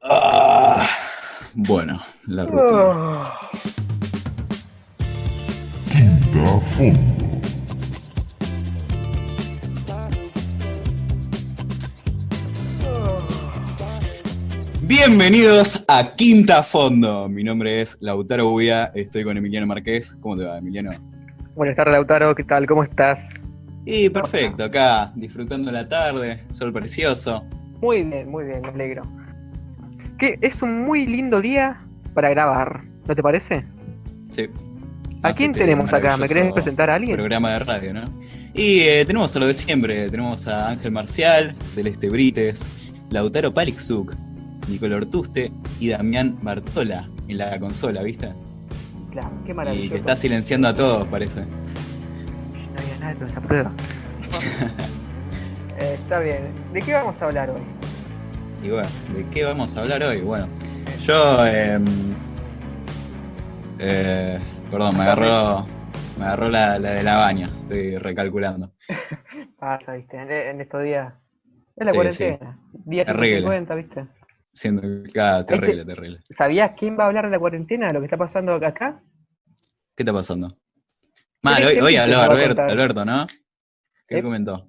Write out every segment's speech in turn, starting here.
Ah, bueno, la rutina. Oh. Quinta Fondo. Bienvenidos a Quinta Fondo. Mi nombre es Lautaro Buia, estoy con Emiliano Márquez. ¿Cómo te va, Emiliano? Buenas tardes, Lautaro, ¿qué tal? ¿Cómo estás? Y ¿Cómo está? perfecto, acá disfrutando la tarde, sol precioso. Muy bien, me alegro. Que es un muy lindo día para grabar, ¿no te parece? Sí, ¿A hace quién este tenemos acá? ¿Me querés maravilloso presentar a alguien? programa de radio, ¿no? Y tenemos a lo de siempre, tenemos a Ángel Marcial, Celeste Brites, Lautaro Palixuk, Nicolò Ortuste y Damián Bartola en la consola, ¿viste? Claro, qué Y que maravilloso. está silenciando a todos, parece. No había nada con esa prueba. Bueno, está bien. ¿De qué vamos a hablar hoy? Y bueno, ¿de qué vamos a hablar hoy? Bueno, Eh, yo, eh, perdón, acá me me agarró la de la baña, estoy recalculando. pasa, ¿viste? En estos días. Es la Sí, sí, cuarentena. Día terrible, 150, ¿viste? siendo, claro, terrible, ¿Viste? terrible. ¿Sabías quién va a hablar de la cuarentena? ¿De lo que está pasando acá? ¿Qué está pasando? Mal, hoy, Celeste hoy Brites habló nos va a contar. Alberto, ¿no? ¿Qué ¿Sí? comentó?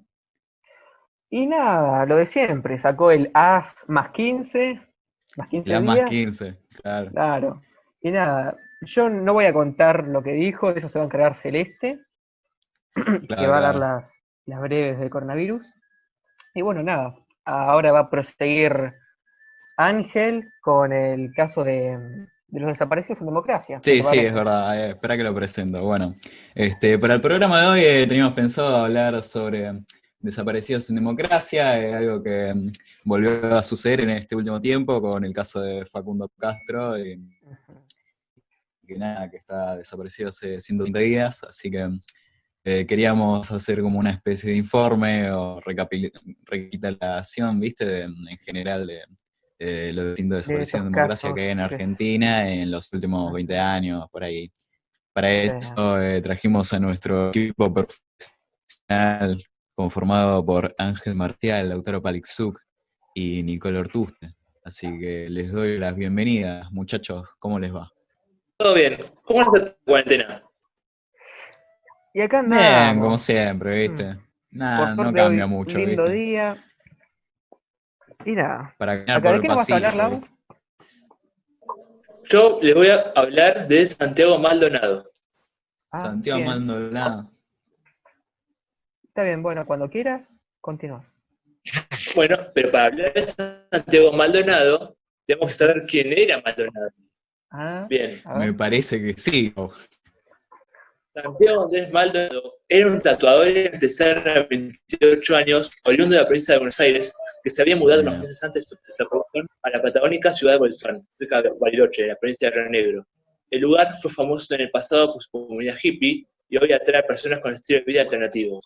Y nada, lo de siempre, sacó el AS más 15, más 15 Las más días, 15, claro, claro. Y nada, yo no voy a contar lo que dijo, de eso se va a encargar Celeste, que claro, va a dar claro. las breves del coronavirus. Y bueno, nada, ahora va a proseguir Ángel con el caso de los desaparecidos en democracia, ¿qué Sí, te sí, es parece? verdad. Espera que lo presento. Bueno, para el programa de hoy teníamos pensado hablar sobre desaparecidos en democracia, algo que volvió a suceder en este último tiempo con el caso de Facundo Castro, que nada, que está desaparecido hace 130 días, así que queríamos hacer como una especie de informe o recapitulación, ¿viste? En general de los distintos De desaparecidos estos en democracia que casos hay en que Argentina en los últimos no 20 sé, años, por ahí. Para sí. eso trajimos a nuestro equipo profesional conformado por Ángel Martial, Lautaro Palixuk y Nicolò Ortuste. Así que les doy las bienvenidas, muchachos, ¿cómo les va? Todo bien. ¿Cómo está tu cuarentena? Y acá Bien, como andamos. siempre, Mm. ¿viste? Por Nada, no suerte cambia hoy un mucho, lindo ¿viste? día. Y nada. Para caminar Acá, por ¿de el qué nos vas a hablar, pasillo, Lau? ¿viste? Yo les voy a hablar de Santiago Maldonado. Ah, Santiago bien. Maldonado. Está bien, bueno, cuando quieras, continúas. Bueno, pero para hablar de Santiago Maldonado, tenemos que Ujú. saber quién era Maldonado. Ah, Bien, a Me ver. parece que sí. Santiago Andrés Maldonado era un tatuador artesano de 28 años, oriundo de la provincia de Buenos Aires, que se había mudado unos Bien. meses antes de su desaparición a la patagónica ciudad de Bolsón, cerca de Bariloche, en la provincia de Río Negro. El lugar fue famoso en el pasado por su comunidad hippie y hoy atrae a personas con estilo de vida alternativo.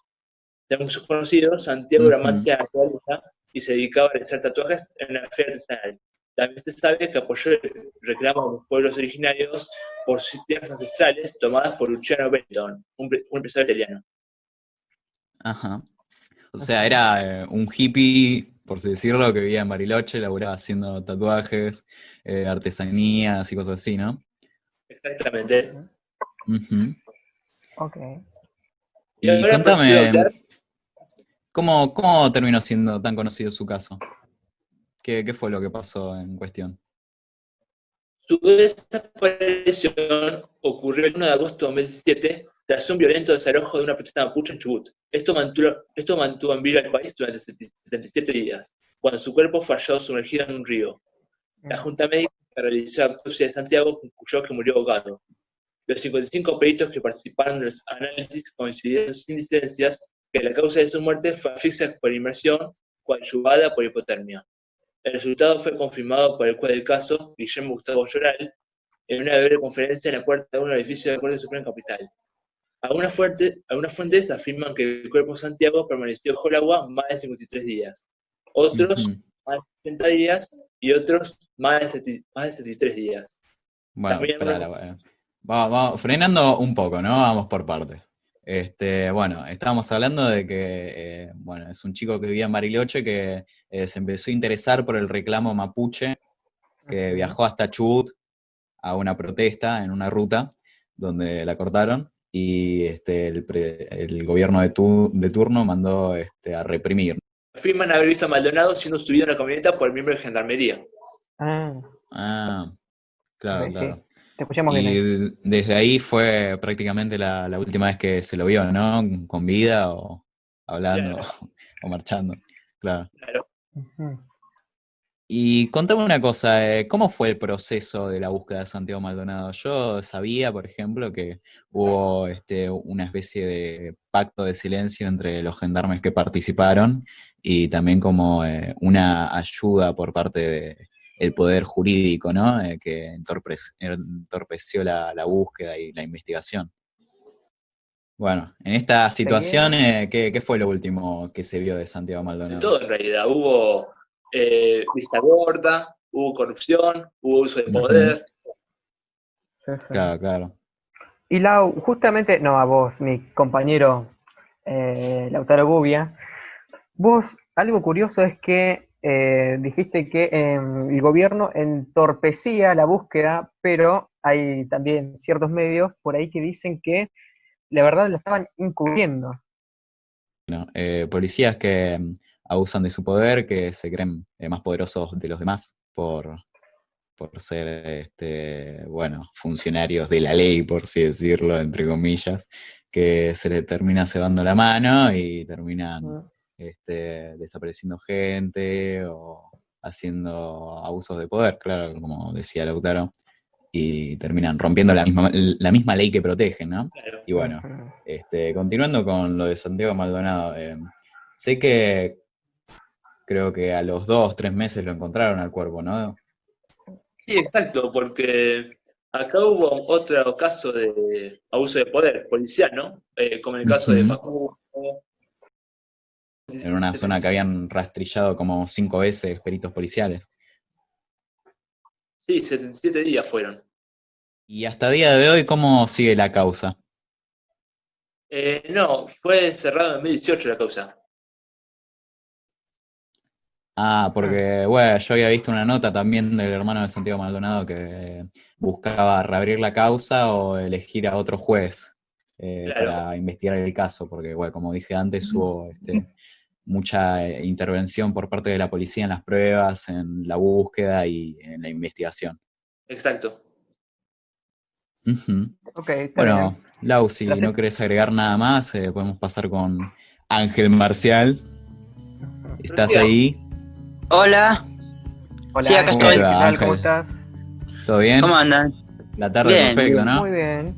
Según sus conocidos, Santiago era Ujú. amante de la naturaleza y se dedicaba a realizar tatuajes en la feria artesanal. También se sabe que apoyó el reclamo de los pueblos originarios por sus tierras ancestrales tomadas por Luciano Benton, un empresario italiano. Ajá. O sea, Ujú. era un hippie, por así decirlo, que vivía en Bariloche, laburaba haciendo tatuajes, artesanías y cosas así, ¿no? Exactamente. Ujú. Ujú. Ok. Y Y ahora procedo a contame, hablar. ¿cómo terminó siendo tan conocido su caso? ¿Qué fue lo que pasó en cuestión? Su desaparición ocurrió el 1 de agosto de 2017 tras un violento desalojo de una protesta mapuche en Chubut. Esto mantuvo en vilo al país durante 77 días, cuando su cuerpo fue hallado sumergido en un río. La Mm. Junta Médica que realizó la autopsia de Santiago concluyó que murió ahogado. Los 55 peritos que participaron en los análisis coincidieron sin disidencias que la causa de su muerte fue asfixia por inmersión coadyuvada por hipotermia. El resultado fue confirmado por el juez del caso, Guillermo Gustavo Lloral, en una breve conferencia en la puerta de un edificio de la Corte Suprema Capital. Algunas fuentes afirman que el cuerpo de Santiago permaneció bajo el agua más de 53 días, otros Ujú. más de 60 días y otros más de 73 días. Bueno, También espera, algunos. vamos, frenando un poco, ¿no? Vamos por partes. Bueno, estábamos hablando de que, bueno, es un chico que vivía en Bariloche que se empezó a interesar por el reclamo mapuche que viajó hasta Chubut a una protesta en una ruta donde la cortaron y el gobierno de turno mandó a reprimir. Afirman haber visto a Maldonado siendo subido en la camioneta por el miembro de Gendarmería. Ah, claro, Ok, claro. sí. Te escuchamos bien ahí. Y desde ahí fue prácticamente la última vez que se lo vio, ¿no? Con vida o hablando Claro, o marchando. Claro. claro. Ujú. Y contame una cosa, ¿cómo fue el proceso de la búsqueda de Santiago Maldonado? Yo sabía, por ejemplo, que hubo una especie de pacto de silencio entre los gendarmes que participaron y también como una ayuda por parte del poder jurídico, ¿no? Que entorpeció la búsqueda y la investigación. Bueno, en esta situación, Sí. ¿qué fue lo último que se vio de Santiago De Maldonado? todo en realidad. Hubo vista gorda, hubo corrupción, hubo uso de Ujú, poder. Sí, sí. claro, claro. Y Lau, justamente, no a vos, mi compañero Lautaro Gubia, vos, algo curioso es que dijiste que el gobierno entorpecía la búsqueda, pero hay también ciertos medios por ahí que dicen que la verdad la estaban encubriendo. Bueno, policías que abusan de su poder, que se creen más poderosos de los demás por ser, bueno, funcionarios de la ley, por así decirlo, entre comillas, que se les termina cebando la mano y terminan desapareciendo gente o haciendo abusos de poder, claro, como decía Lautaro, y terminan rompiendo la misma ley que protegen, ¿no? Claro. Y bueno, Ujú. continuando con lo de Santiago Maldonado, sé que creo que a los 2, 3 meses lo encontraron al cuerpo, ¿no? Sí, exacto, porque acá hubo otro caso de abuso de poder policial, ¿no? Como en el caso de Ujú. Facundo. En una zona que habían rastrillado como 5 veces peritos policiales. Sí, 77 días fueron. Y hasta día de hoy, ¿cómo sigue la causa? No, fue cerrado en 2018 la causa. Ah, porque, bueno, yo había visto una nota también del hermano de Santiago Maldonado que buscaba reabrir la causa o elegir a otro juez Claro, para investigar el caso, porque, bueno, como dije antes, hubo mucha intervención por parte de la policía en las pruebas, en la búsqueda y en la investigación. exacto. Ujú. Ok, está Bueno, bien. Lau, si no querés agregar nada más, podemos pasar con Ángel Marcial. ¿Estás Prosiga. ahí? Hola, sí, Hola acá ¿Cómo te Ángel, estoy. ¿qué va, tal? ¿Cómo Ángel? estás? ¿Todo bien? ¿Cómo andan? La tarde Bien, perfecto, bien. ¿no? Muy bien.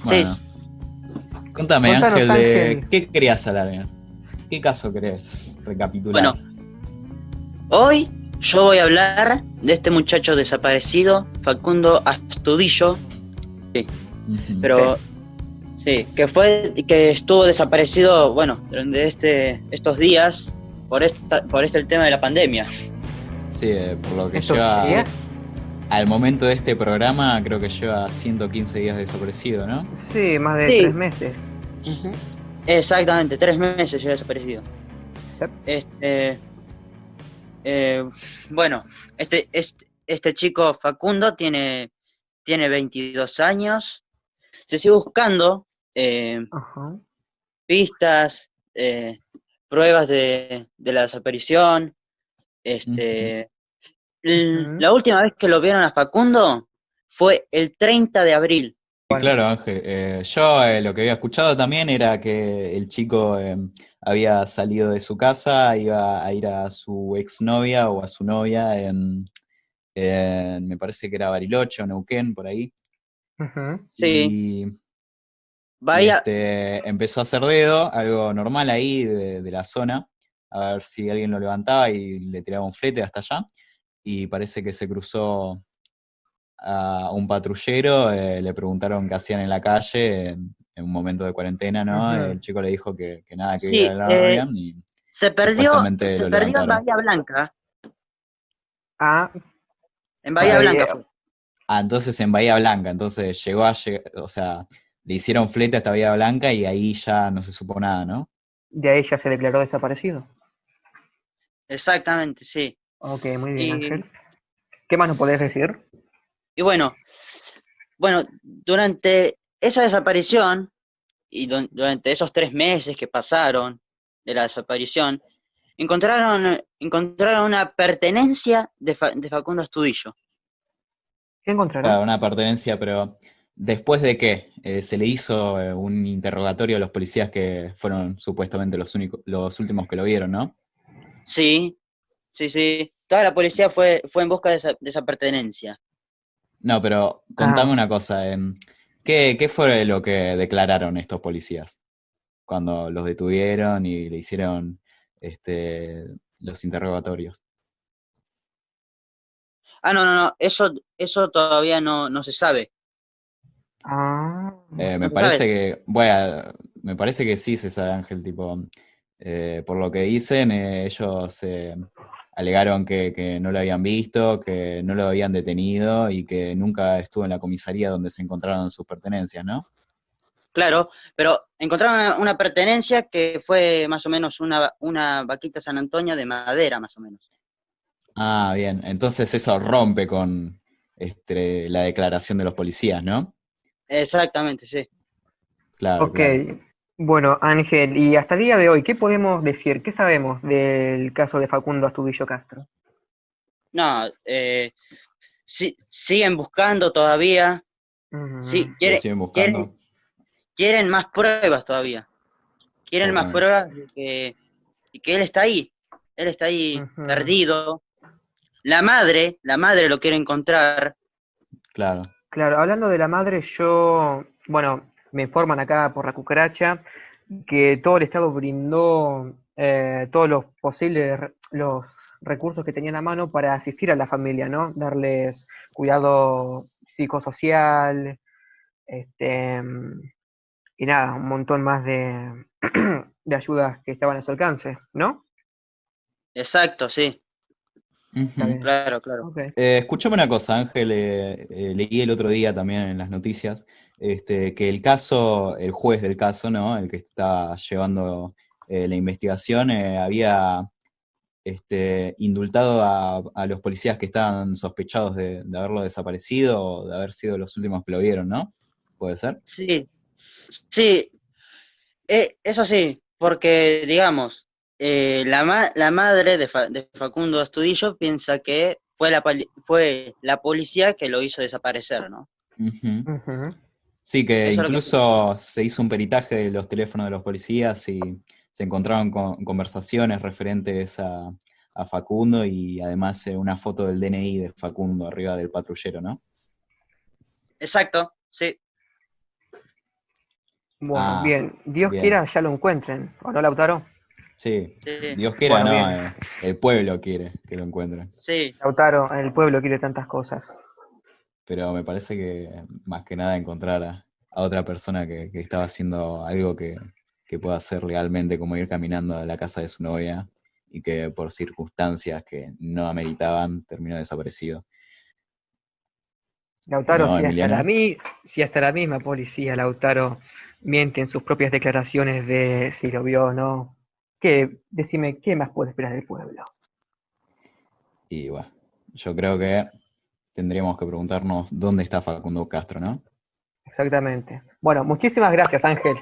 Sí, Bueno, contame, Contanos Ángel, Ángel. ¿qué querías hablar? ¿Qué caso querés recapitular? bueno, hoy yo voy a hablar de este muchacho desaparecido, Facundo Astudillo, sí, Ujú. pero sí, que estuvo desaparecido, bueno, durante estos días por el tema de la pandemia. Sí, por lo que ¿Estos lleva, días? al momento de este programa, creo que lleva 115 días desaparecido, ¿no? Sí, más de Sí, 3 meses. ujú, exactamente, 3 meses lleva desaparecido. Yep. Este, bueno, este chico Facundo tiene 22 años. Se sigue buscando Ajá. pistas, pruebas de la desaparición. Ujú. Este, Ujú. la última vez que lo vieron a Facundo fue el 30 de abril. Y Bueno, claro, Ángel, yo lo que había escuchado también era que el chico había salido de su casa, iba a ir a su exnovia o a su novia me parece que era Bariloche o Neuquén, por ahí, ujú. Sí, y, vaya, empezó a hacer dedo, algo normal ahí de la zona, a ver si alguien lo levantaba y le tiraba un flete hasta allá, y parece que se cruzó a un patrullero, le preguntaron qué hacían en la calle en un momento de cuarentena, ¿no? Ujú. El chico le dijo que nada, que iba a sí, la novia y se perdió, supuestamente se lo perdió en levantaron. Bahía Blanca. Ah, En por Bahía ahí. Blanca fue. Ah, entonces en Bahía Blanca, entonces o sea, le hicieron flete hasta Bahía Blanca y ahí ya no se supo nada, ¿no? De ahí ya se declaró desaparecido. Exactamente, sí. Ok, muy bien, Y Ángel. ¿Qué más nos podés decir? Y bueno, durante esa desaparición y durante esos 3 meses que pasaron de la desaparición, encontraron una pertenencia de Facundo Astudillo. ¿Qué Claro, encontraron? una pertenencia, pero ¿después de qué? ¿Se le hizo un interrogatorio a los policías que fueron supuestamente los últimos que lo vieron, ¿no? Sí, sí. Toda la policía fue en busca de esa pertenencia. No, pero contame Ah, una cosa. ¿Qué fue lo que declararon estos policías cuando los detuvieron y le hicieron los interrogatorios? No, eso todavía no se sabe. ah, Me No se sabe. parece que, bueno, me parece que sí se sabe, Ángel, tipo, por lo que dicen, ellos alegaron que no lo habían visto, que no lo habían detenido y que nunca estuvo en la comisaría donde se encontraron sus pertenencias, ¿no? Claro, pero encontraron una pertenencia que fue más o menos una vaquita San Antonio de madera, más o menos. Ah, bien, entonces eso rompe con la declaración de los policías, ¿no? Exactamente, sí. Claro, ok. claro. Bueno, Ángel, y hasta el día de hoy, ¿qué podemos decir? ¿Qué sabemos del caso de Facundo Astudillo Castro? No, siguen buscando todavía. Sí, Mm, Lo siguen quieren, buscando. quieren más pruebas todavía. Quieren más Exactamente. pruebas y que él está ahí. Él está ahí ujú. perdido. La madre lo quiere encontrar. Claro. Claro, hablando de la madre, bueno, me informan acá por la cucaracha que todo el Estado brindó todos los posibles, los recursos que tenían a mano para asistir a la familia, ¿no? Darles cuidado psicosocial, este, y nada, un montón más de, de ayudas que estaban a su alcance, ¿no? Exacto, sí. Está Ujú. bien. Claro. Ok. Escuchame una cosa, Ángel, leí el otro día también en las noticias, que el caso, el juez del caso, ¿no? El que está llevando la investigación, había indultado a los policías que estaban sospechados de haberlo desaparecido o de haber sido los últimos que lo vieron, ¿no? ¿Puede ser? Sí, sí. Eso sí, porque, digamos, la madre de Facundo Astudillo piensa que fue la policía que lo hizo desaparecer, ¿no? Ujú. Ujú. Sí, que Eso es lo que piensa. incluso se hizo un peritaje de los teléfonos de los policías y se encontraron conversaciones referentes a Facundo y además una foto del DNI de Facundo arriba del patrullero, ¿no? Exacto, sí, Bueno, Ah, bien. Dios bien. quiera ya lo encuentren, ¿o no, Lautaro? Sí, sí, Dios quiera, Bueno, no, bien. el pueblo quiere que lo encuentren. sí. Lautaro, el pueblo quiere tantas cosas. Pero me parece que más que nada encontrar a otra persona que estaba haciendo algo que pueda hacer legalmente, como ir caminando a la casa de su novia y que por circunstancias que no ameritaban terminó desaparecido. Lautaro, ¿No, Emiliano? si hasta la misma policía, Lautaro, miente en sus propias declaraciones de si lo vio o no, decime, ¿qué más puede esperar el pueblo? Y bueno, yo creo que tendríamos que preguntarnos dónde está Facundo Castro, ¿no? Exactamente. Bueno, muchísimas gracias, Ángel.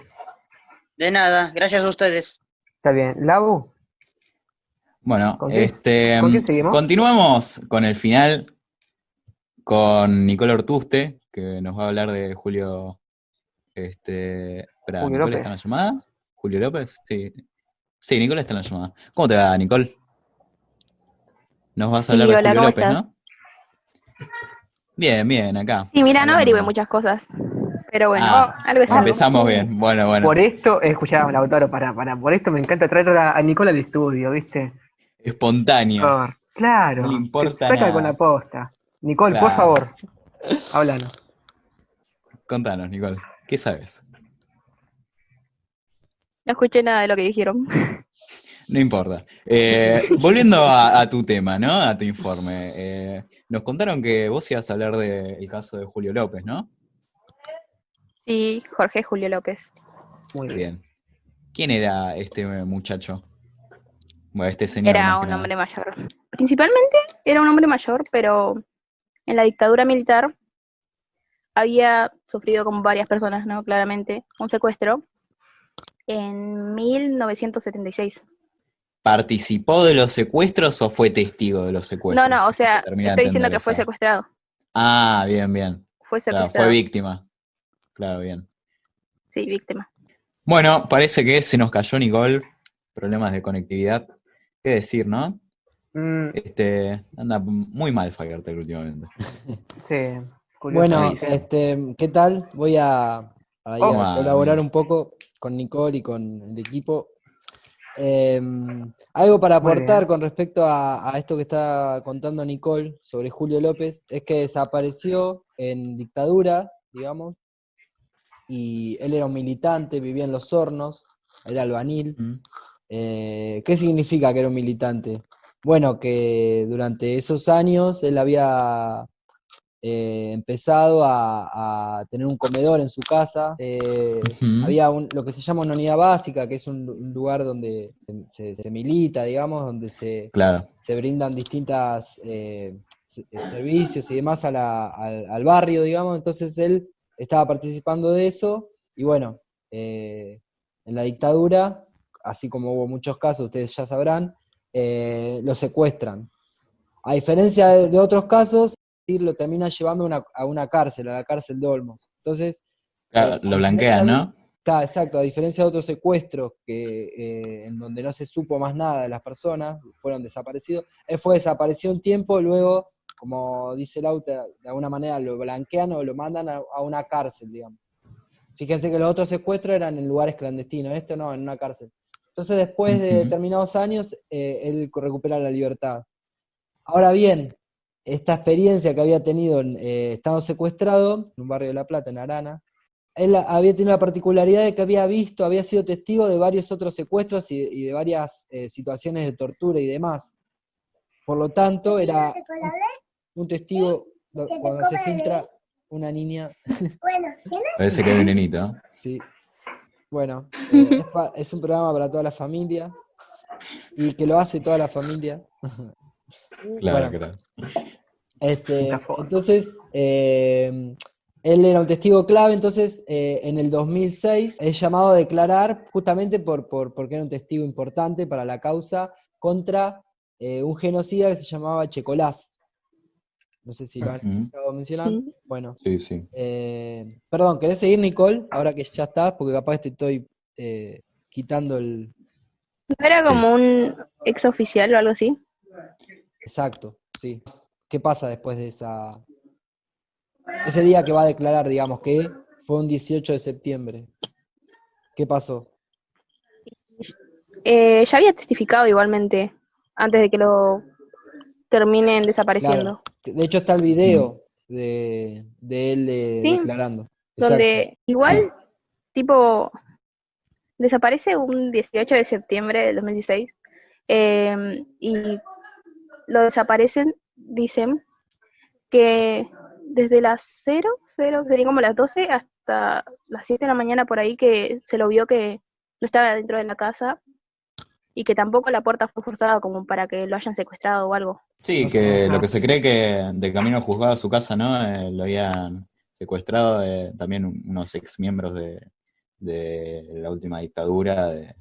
De nada, gracias a ustedes. Está bien. Lau, Bueno, ¿con quién, con quién seguimos? continuamos con el final con Nicole Ortuste, que nos va a hablar de Julio. Espera, Julio ¿Nicole está en la López. llamada? ¿Julio López? Sí. Sí, Nicole está en la llamada. ¿Cómo te va, Nicole? Nos vas a hablar Sí, de hola, Julio ¿cómo López, estás? ¿no? Bien, bien, acá, Sí, mira, no averigüé hablando. muchas cosas, pero bueno, Ah, Ah, algo es algo. empezamos bien. Bueno, bueno. por esto, escuchá, Lautaro, por esto me encanta traer a Nicola al estudio, ¿viste? Espontáneo. No le Claro, te importa saca con la nada. posta. Nicole, por Claro. favor, háblanos. Contanos, Nicole. ¿Qué sabes? No escuché nada de lo que dijeron. No importa. Volviendo a tu tema, ¿no? A tu informe. Nos contaron que vos ibas a hablar del caso de Julio López, ¿no? Sí, Jorge Julio López. Muy bien. Bien. ¿Quién era este muchacho? Bueno, este señor Era más que un nada. hombre mayor. Principalmente era un hombre mayor, pero en la dictadura militar había sufrido como varias personas, ¿no? Claramente, un secuestro en 1976. ¿Participó de los secuestros o fue testigo de los No, secuestros? no, o No se sea, termina de estoy diciendo entender que fue esa. secuestrado. Ah, bien, bien. Fue Claro, fue secuestrado. víctima. Claro, bien. Sí, víctima. Bueno, parece que se nos cayó Nicole. Problemas de conectividad. ¿Qué decir, no? Mm, Anda muy mal Fagertel últimamente. sí, Bueno, curiosamente. ¿qué tal? Voy ahí ¿Cómo a va, colaborar amigo? un poco con Nicole y con el equipo. Algo para Muy aportar bien. con respecto a esto que está contando Nicole sobre Julio López, es que desapareció en dictadura, digamos, y él era un militante, vivía en Los Hornos, era albanil. ¿Mm? ¿Qué significa que era un militante? Bueno, que durante esos años él había empezado a tener un comedor en su casa. Ujú. Había lo que se llama una unidad básica, que es un lugar donde se milita, digamos, donde Claro. se brindan distintas servicios y demás al barrio, digamos. Entonces él estaba participando de eso y bueno, en la dictadura, así como hubo muchos casos, ustedes ya sabrán, lo secuestran. A diferencia de otros casos, lo termina llevando a una cárcel, a la cárcel de Olmos. Entonces, Claro, a lo diferencia blanquean, de, ¿no? claro, exacto, a diferencia de otros secuestros en donde no se supo más nada de las personas, fueron desaparecidos, él fue desaparecido un tiempo, luego, como dice Lauta, de alguna manera lo blanquean o lo mandan a una cárcel, digamos. Fíjense que los otros secuestros eran en lugares clandestinos, esto no, en una cárcel. Entonces, después de Ujú. determinados años, él recupera la libertad. Ahora bien, esta experiencia que había tenido estando secuestrado en un barrio de La Plata, en Arana, él había tenido la particularidad de que había sido testigo de varios otros secuestros y de varias situaciones de tortura y demás. Por lo tanto, era un testigo cuando se filtra una niña. Parece que hay un nenito. Sí, bueno, es un programa para toda la familia y que lo hace toda la familia. Claro, Bueno, claro. Metafórico. Entonces, él era un testigo clave, entonces en el 2006 es llamado a declarar justamente porque era un testigo importante para la causa contra un genocida que se llamaba Checolás. No sé si lo han Ujú. escuchado mencionar. Sí. Bueno, Sí, sí. perdón, ¿querés seguir, Nicole? Ahora que ya estás, porque capaz te estoy quitando el... ¿No era Sí. como un ex oficial o algo así? Exacto, sí. ¿Qué pasa después de ese día que va a declarar, digamos, que fue un 18 de septiembre? ¿Qué pasó? Ya había testificado igualmente antes de que lo terminen Claro. desapareciendo. De hecho está el Ujú. video de él Sí, declarando. Exacto. donde igual, tipo, desaparece un 18 de septiembre del 2016 y lo desaparecen, dicen, que desde las 0, serían como las 12 hasta las 7 de la mañana por ahí que se lo vio que no estaba dentro de la casa y que tampoco la puerta fue forzada como para que lo hayan secuestrado o algo. Sí, No sé que lo que Ajá. se cree que de camino al juzgado a su casa, ¿no? Lo habían secuestrado también unos ex miembros de la última dictadura, de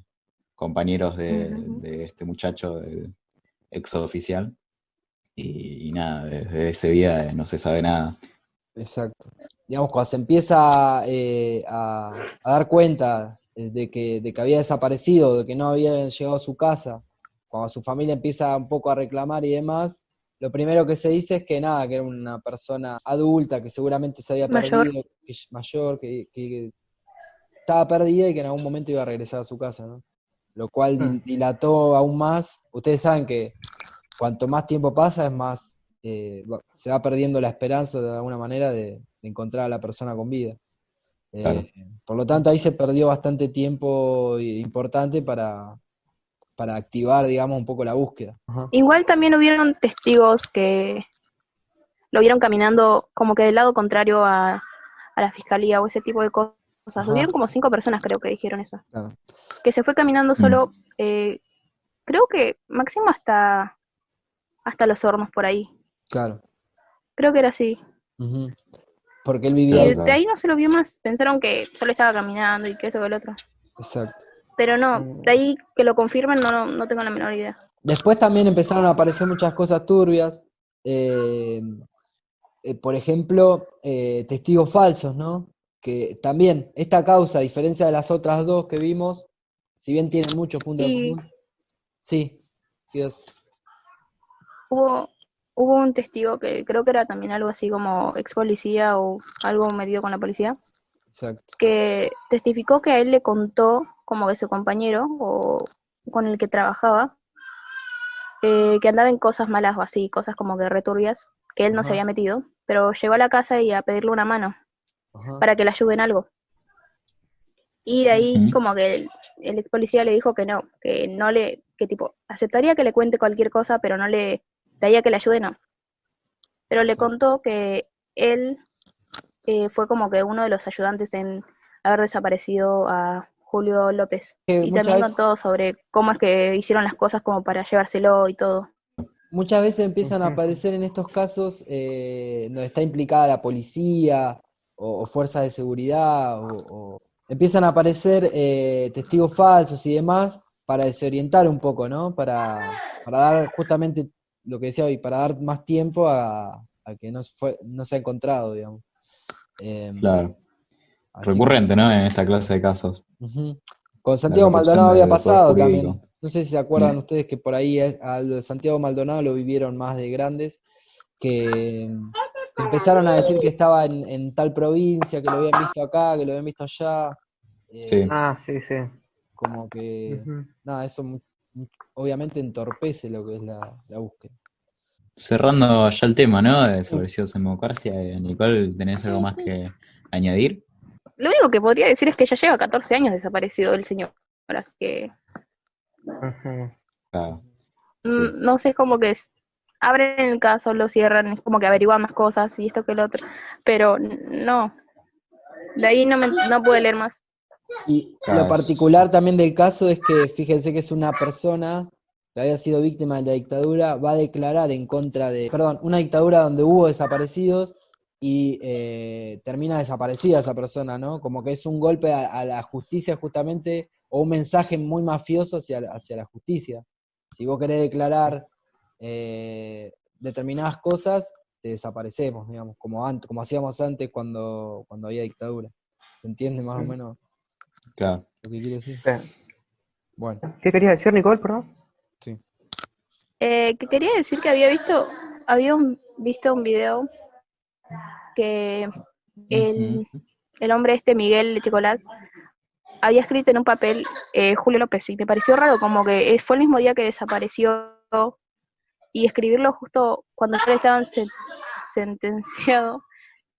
compañeros Ujú. de este muchacho, del ex oficial. Y nada, desde ese día no se sabe nada. exacto. Digamos, cuando se empieza a dar cuenta de que había desaparecido, de que no había llegado a su casa, cuando su familia empieza un poco a reclamar y demás, lo primero que se dice es que nada, que era una persona adulta, que seguramente se había Mayor. perdido, mayor, que estaba perdida y que en algún momento iba a regresar a su casa, ¿no? Lo cual Mm. dilató aún más. Ustedes saben que cuanto más tiempo pasa, es más, se va perdiendo la esperanza de alguna manera de encontrar a la persona con vida. Claro. Por lo tanto, ahí se perdió bastante tiempo importante para activar, digamos, un poco la búsqueda. Ajá. Igual también hubieron testigos que lo vieron caminando como que del lado contrario a la fiscalía o ese tipo de cosas. Ajá, Hubieron como 5 personas creo que dijeron eso. claro, Que se fue caminando Mm. solo, creo que máximo hasta Los Hornos por ahí. claro. Creo que era así. Ujú. Porque él vivía Y ahí. Claro, de ahí no se lo vio más. Pensaron que solo estaba caminando y que eso que el otro. Exacto. Pero no, de ahí que lo confirmen no tengo la menor idea. Después también empezaron a aparecer muchas cosas turbias. eh, por ejemplo, testigos falsos, ¿no? Que también esta causa, a diferencia de las otras dos que vimos, si bien tiene muchos puntos en Sí, común, sí, Dios, hubo un testigo que creo que era también algo así como ex policía o algo metido con la policía, exacto. que testificó que a él le contó como que su compañero o con el que trabajaba, que andaba en cosas malas o así, cosas como que returbias, que él no se Ajá, había metido, pero llegó a la casa y a pedirle una mano ajá, para que le ayude en algo. Y de ahí ujú, como que el ex policía le dijo que no le, que tipo, aceptaría que le cuente cualquier cosa, pero no le, de ahí a que le ayude no. Pero le exacto. contó que él fue como que uno de los ayudantes en haber desaparecido a Julio López. Que Y también contó sobre cómo es que hicieron las cosas como para llevárselo y todo. muchas veces empiezan a aparecer en estos casos donde está implicada la policía o fuerzas de seguridad, o empiezan a aparecer testigos falsos y demás para desorientar un poco, ¿no? Para dar justamente lo que decía hoy, para dar más tiempo a que no se ha encontrado, digamos. claro. Así que, Recurrente, ¿no? En esta clase de casos, ujú. Con la Santiago corrupción Maldonado había del poder pasado también. jurídico. No sé si se acuerdan Mm, ustedes que por ahí a lo de Santiago Maldonado lo vivieron más de grandes, que empezaron a decir que estaba en tal provincia, que lo habían visto acá, que lo habían visto allá. sí. Sí, sí. Como que, nada, eso obviamente entorpece lo que es la búsqueda. Cerrando ya el tema, ¿no? De desaparecidos en democracia, Nicole, ¿tenés algo más que añadir? Lo único que podría decir es que ya lleva 14 años desaparecido el señor, así que Claro, sí. no sé, es como que abren el caso, lo cierran, es como que averiguan más cosas y esto que lo otro, pero no, de ahí no pude leer más. Y lo Claro, particular también del caso es que fíjense que es una persona que había sido víctima de la dictadura, va a declarar en contra de, perdón, una dictadura donde hubo desaparecidos y termina desaparecida esa persona, ¿no? Como que es un golpe a la justicia justamente, o un mensaje muy mafioso hacia la justicia. Si vos querés declarar determinadas cosas, te desaparecemos, digamos, como hacíamos antes cuando había dictadura. ¿Se entiende más o menos claro. lo que quiero decir? Bueno, ¿Qué querías decir, Nicole, perdón? sí. Que quería decir que visto un video que Ujú. el hombre este, Miguel Chicolás, había escrito en un papel Julio López, y me pareció raro, como que fue el mismo día que desapareció, y escribirlo justo cuando ya le estaban sentenciado,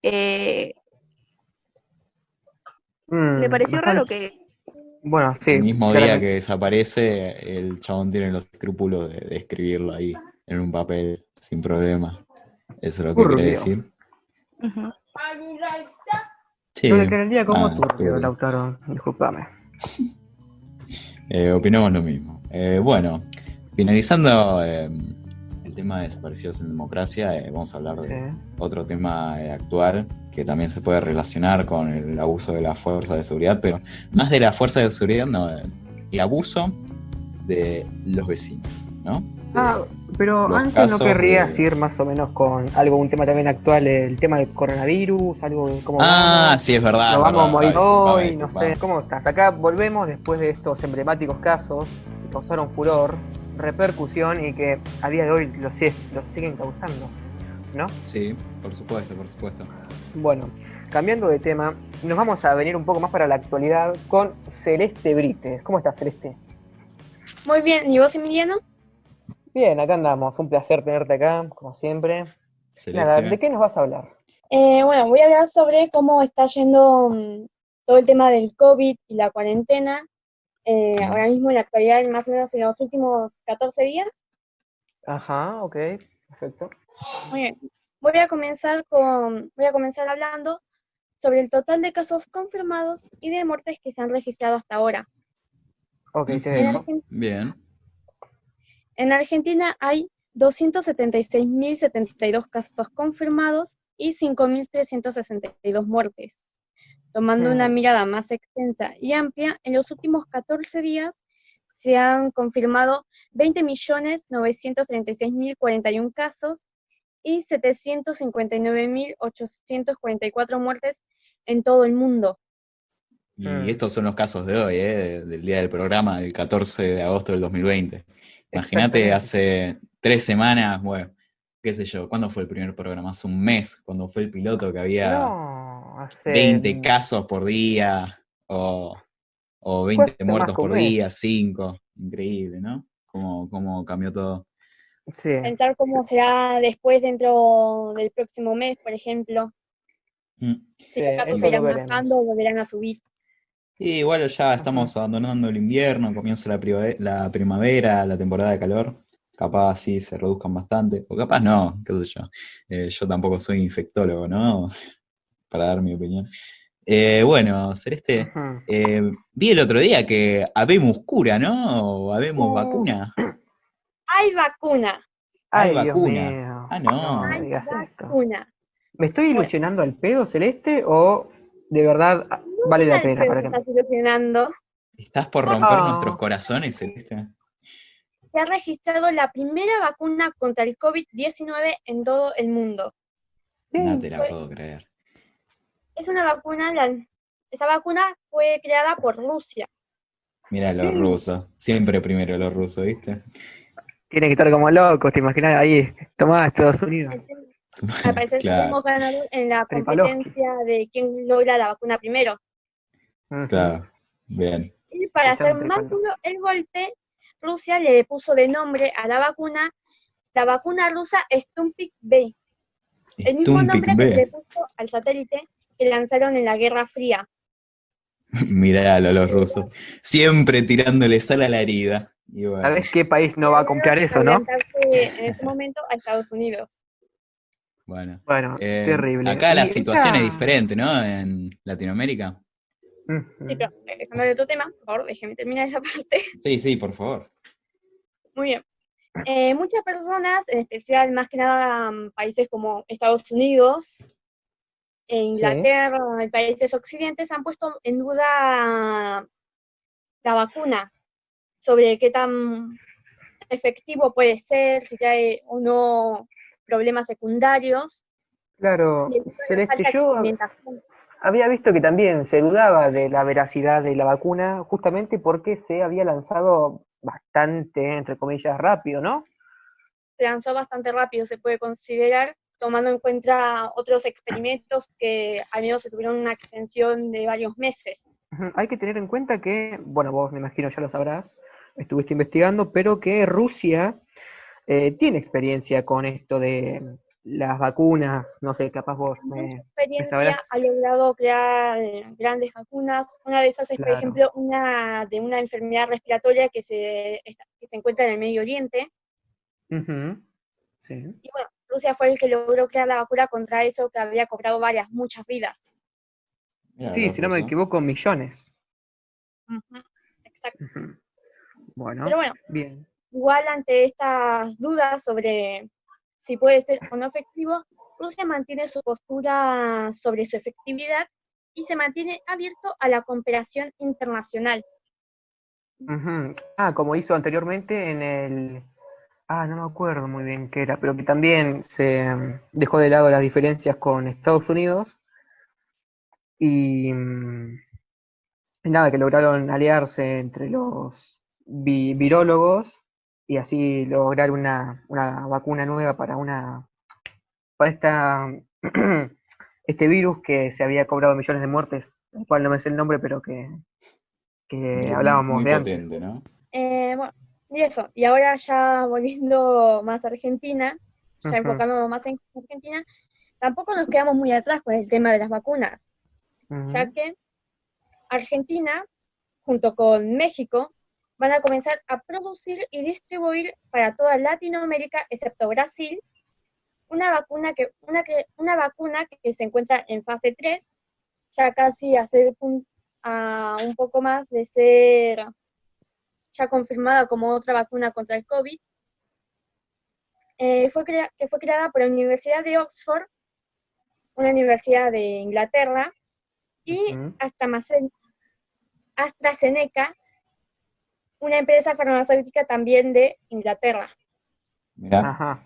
eh, me pareció raro Bastante. que, Bueno, El sí, mismo día que claramente. desaparece, el chabón tiene los escrúpulos de escribirlo ahí, en un papel, sin problema. Eso es lo que quiere Turbio. decir. uh-huh. Yo Sí, le quedaría como turbio, turbio. Lautaro, discúlpame. Opinamos lo mismo. Bueno, finalizando el tema de desaparecidos en democracia, vamos a hablar Sí. de otro tema actual que también se puede relacionar con el abuso de las fuerzas de seguridad, pero más de la fuerza de seguridad, no, el abuso de los vecinos, ¿no? Pero Los antes no casos querrías de... ir más o menos con un tema también actual, el tema del coronavirus, algo de cómo Ah, vamos, sí, es verdad, nos es vamos a verdad. morir hoy, no sé, Disculpame. ¿cómo estás? Acá volvemos después de estos emblemáticos casos que causaron furor, repercusión y que a día de hoy lo siguen causando, ¿no? Sí, por supuesto, por supuesto. Bueno, cambiando de tema, nos vamos a venir un poco más para la actualidad con Celeste Brites. ¿Cómo estás, Celeste? Muy bien, ¿y vos, Emiliano? Bien, acá andamos, un placer tenerte acá, como siempre. Nada, ¿de Celeste. qué nos vas a hablar? Bueno, voy a hablar sobre cómo está yendo todo el tema del COVID y la cuarentena. Ahora mismo en la actualidad, más o menos en los últimos 14 días. Ajá, ok, perfecto. Muy bien. Voy a comenzar hablando sobre el total de casos confirmados y de muertes que se han registrado hasta ahora. Ok, te En, Ujú, dejo. Argen- bien. en Argentina hay 276.072 casos confirmados y 5.362 muertes. Tomando una mirada más extensa y amplia, en los últimos 14 días se han confirmado 20.936.041 casos y 759.844 muertes en todo el mundo. Y estos son los casos de hoy, del día del programa, el 14 de agosto del 2020. Imagínate, hace 3 semanas, bueno, qué sé yo, ¿cuándo fue el primer programa? Hace un mes, cuando fue el piloto que había No, 20 casos por día, o 20 hace más muertos que un por mes. día, 5. Increíble, ¿no? Cómo cambió todo. Sí. Pensar cómo será después dentro del próximo mes, por ejemplo. Mm. Si los casos eso lo irán veremos. bajando o volverán a subir. Y igual ya estamos abandonando el invierno, comienza la primavera, la temporada de calor. Capaz sí se reduzcan bastante, o capaz no, qué sé yo. Yo tampoco soy infectólogo, ¿no? Para dar mi opinión. Bueno, Celeste, vi el otro día que habemos cura, ¿no? O habemos vacuna. Hay vacuna. Hay Ay, Dios vacuna. mío. Ah, no. No Hay digas esto. vacuna. ¿Me estoy Bueno, ilusionando al pedo, Celeste, o de verdad vale la pena para que estás ilusionando. ¿Estás por romper nuestros corazones, Celeste? Se ha registrado la primera vacuna contra el COVID-19 en todo el mundo. No te la puedo creer. Es una vacuna, esa vacuna fue creada por Rusia. Mira los rusos, siempre primero los rusos, ¿viste? Tiene que estar como locos, te imaginas ahí, tomá Estados Unidos. Al parecer Claro. somos ganadores en la Tripaloski. competencia de quién logra la vacuna primero. Claro, bien. Y para hacer Escuchame, más duro el golpe, Rusia le puso de nombre a la vacuna rusa Sputnik V. El mismo Stumpik nombre que se le B. puso al satélite que lanzaron en la Guerra Fría. Miralo los rusos. Siempre tirándole sal a la herida. Y bueno. ¿Sabés qué país no va a comprar eso, no? Adelantarse en este momento a Estados Unidos. Bueno, Bueno, terrible. acá la Y situación es esta- diferente, ¿no? En Latinoamérica. Sí, pero regresando de otro tema, por favor, déjeme terminar esa parte. Sí, por favor. Muy bien. Muchas personas, en especial más que nada países como Estados Unidos e Inglaterra, países occidentales, han puesto en duda la vacuna, sobre qué tan efectivo puede ser, si trae o no problemas secundarios. Claro, Debido a la Celeste, falta de yo experimentación. había visto que también se dudaba de la veracidad de la vacuna, justamente porque se había lanzado bastante, entre comillas, rápido, ¿no? Se lanzó bastante rápido, se puede considerar, tomando en cuenta otros experimentos que al menos se tuvieron una extensión de varios meses. Hay que tener en cuenta que, bueno, vos me imagino ya lo sabrás, estuviste investigando, pero que Rusia tiene experiencia con esto de las vacunas, no sé, capaz vos me Experiencia sabrás. ha logrado crear grandes vacunas. Una de esas es, por Claro. ejemplo, una de una enfermedad respiratoria que se encuentra en el Medio Oriente. Sí. Y bueno, Rusia fue el que logró crear la vacuna contra eso, que había cobrado muchas vidas. Sí, si no me equivoco, millones. Exacto. Bueno, pero bueno, bien. Igual ante estas dudas sobre si puede ser o no efectivo, Rusia mantiene su postura sobre su efectividad y se mantiene abierto a la cooperación internacional. Como hizo anteriormente en el... no me acuerdo muy bien qué era, pero que también se dejó de lado las diferencias con Estados Unidos y nada, que lograron aliarse entre los virólogos y así lograr una vacuna nueva para este virus que se había cobrado millones de muertes, el cual no me sé el nombre, pero que hablábamos Muy de antes. potente, ¿no? Bueno, y eso. Y ahora ya volviendo más a Argentina, ya enfocándonos más en Argentina, tampoco nos quedamos muy atrás con el tema de las vacunas, ya que Argentina, junto con México, van a comenzar a producir y distribuir para toda Latinoamérica, excepto Brasil, una vacuna que se encuentra en fase 3, ya casi a un poco más de ser ya confirmada como otra vacuna contra el COVID. que fue creada por la Universidad de Oxford, una universidad de Inglaterra, y AstraZeneca, una empresa farmacéutica también de Inglaterra. Mirá. Ajá.